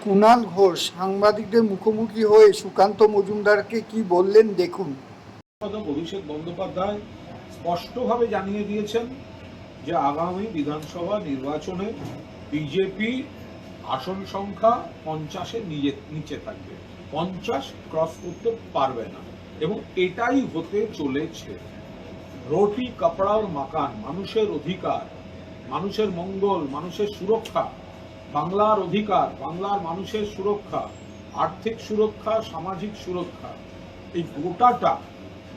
কুণাল ঘোষ সাংবাদিকদের মুখোমুখি হয়ে সুকান্ত মজুমদারকে কি বললেন দেখুন। অভিষেক বন্দ্যোপাধ্যায় স্পষ্টভাবে জানিয়ে দিয়েছেন যে আগামী বিধানসভা নির্বাচনে বিজেপি আসন সংখ্যা 50-এর নিচে থাকবে, 50 ক্রস করতে পারবে না এবং এটাই হতে চলেছে। রুটি কাপড়া আর মাকান, মানুষের অধিকার, মানুষের মঙ্গল, মানুষের সুরক্ষা, বাংলার অধিকার, বাংলার মানুষের সুরক্ষা, আর্থিক সুরক্ষা, সামাজিক সুরক্ষা, এই গোটাটা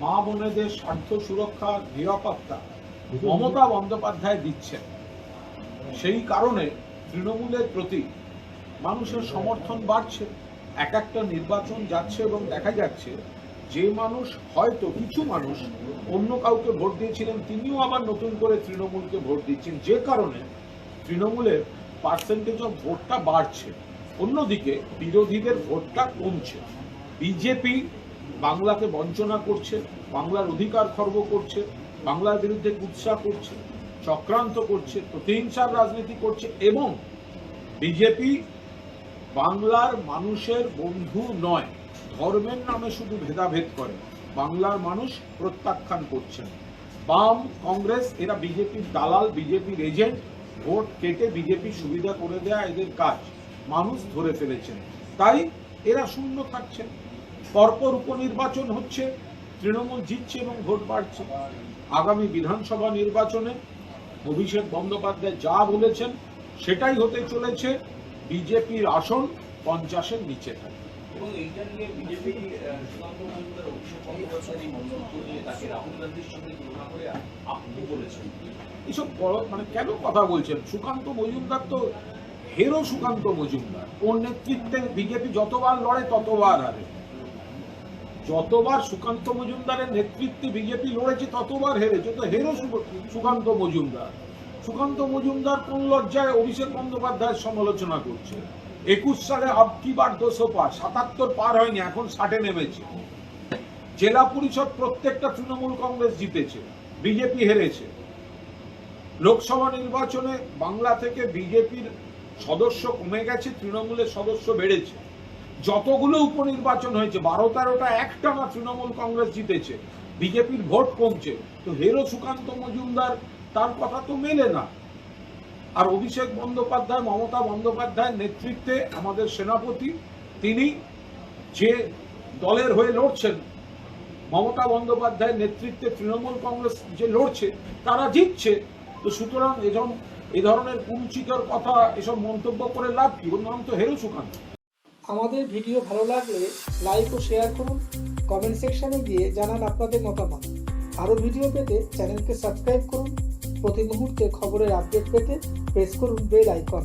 মা বোনেদের স্বার্থ সুরক্ষা, নিরাপত্তা মমতা বন্দ্যোপাধ্যায় দিচ্ছেন। সেই কারণে তৃণমূলের প্রতি মানুষের সমর্থন বাড়ছে। এক একটা নির্বাচন যাচ্ছে এবং দেখা যাচ্ছে যে মানুষ হয়তো কিছু মানুষ অন্য কাউকে ভোট দিয়েছিলেন তিনিও আবার নতুন করে তৃণমূলকে ভোট দিচ্ছেন, যে কারণে তৃণমূলের পার্সেন্টেজ অফ ভোটটা বাড়ছে। অন্যদিকে বিরোধীদের ভোটটা কমছে। বিজেপি বাংলাকে বঞ্চনা করছে, বাংলার অধিকার খর্ব করছে, বাংলার বিরুদ্ধে কুৎসা করছে, চক্রান্ত করছে, প্রতিহিংসার রাজনীতি করছে এবং বিজেপি বাংলার মানুষের বন্ধু নয়, ধর্মের নামে শুধু ভেদাভেদ করে। বাংলার মানুষ প্রত্যাখ্যান করছেন। বাম, কংগ্রেস এরা বিজেপির দালাল, বিজেপির এজেন্ট। ভোট কেটে বিজেপি সুবিধা করে দেয়া এদের কাজ, মানুষ ধরে ফেলেছেন। তাই এরা শূন্য থাকছেন। পরপর উপনির্বাচন হচ্ছে, তৃণমূল জিতছে এবং ভোট বাড়ছে। আগামী বিধানসভা নির্বাচনে অভিষেক বন্দ্যোপাধ্যায় যা বলেছেন সেটাই হতে চলেছে। বিজেপির আসন 50-এর নিচে থাকে। এবং এইটা নিয়ে বিজেপি সুকান্ত মজুমদার অভিষেক বন্দ্যোপাধ্যায়ের এই মন্তব্য নিয়ে তাকে রাহুল গান্ধীর সঙ্গে তুলনা করে আপনি বলেছেন এসব বড় কেন কথা বলছেন? সুকান্ত মজুমদার তো হেরো। সুকান্ত মজুমদার ওর নেতৃত্বে বিজেপি যতবার লড়ে ততবার হারে। যতবার সুকান্ত মজুমদারের নেতৃত্বে বিজেপি লড়েছে ততবার হেরেছে। তো হেরো সুকান্ত মজুমদার। সুকান্ত মজুমদার কোন লজ্জায় অভিষেক বন্দ্যোপাধ্যায়ের সমালোচনা করছে? 21 সালে আবকি বার 200 পার, 77 পার হয়নি, এখন 60-এ নেমেছে। জেলা পরিষদ প্রত্যেকটা তৃণমূল কংগ্রেস জিতেছে, বিজেপি হেরেছে। লোকসভা নির্বাচনে বাংলা থেকে বিজেপির সদস্য কমে গেছে, তৃণমূলের সদস্য বেড়েছে। যতগুলো উপনির্বাচন হয়েছে 12-13টা একটানা তৃণমূল কংগ্রেস জিতেছে, বিজেপির ভোট কমছে। তো হেরো সুকান্ত মজুমদার, তার কথা তো মেলে না। আর অভিষেক বন্দ্যোপাধ্যায়, মমতা বন্দ্যোপাধ্যায়ের নেতৃত্বে আমাদের সেনাপতি, তিনি যে দলের হয়ে লড়ছেন, মমতা বন্দ্যোপাধ্যায়ের নেতৃত্বে তৃণমূল কংগ্রেস যে লড়ছে, তারা জিতছে। তো সুতরাং এ ধরনের কুরুচিকর কথা, এসব মন্তব্য করে লাভ কি? ওর নাম তো হেরো সুকান্ত। আমাদের ভিডিও ভালো লাগলে লাইক ও শেয়ার করুন, কমেন্ট সেকশনে গিয়ে জানান আপনাদের মতামত। আরও ভিডিও পেতে চ্যানেলকে সাবস্ক্রাইব করুন। প্রতি মুহূর্তে খবরের আপডেট পেতে প্রেস করুন বেল আইকন।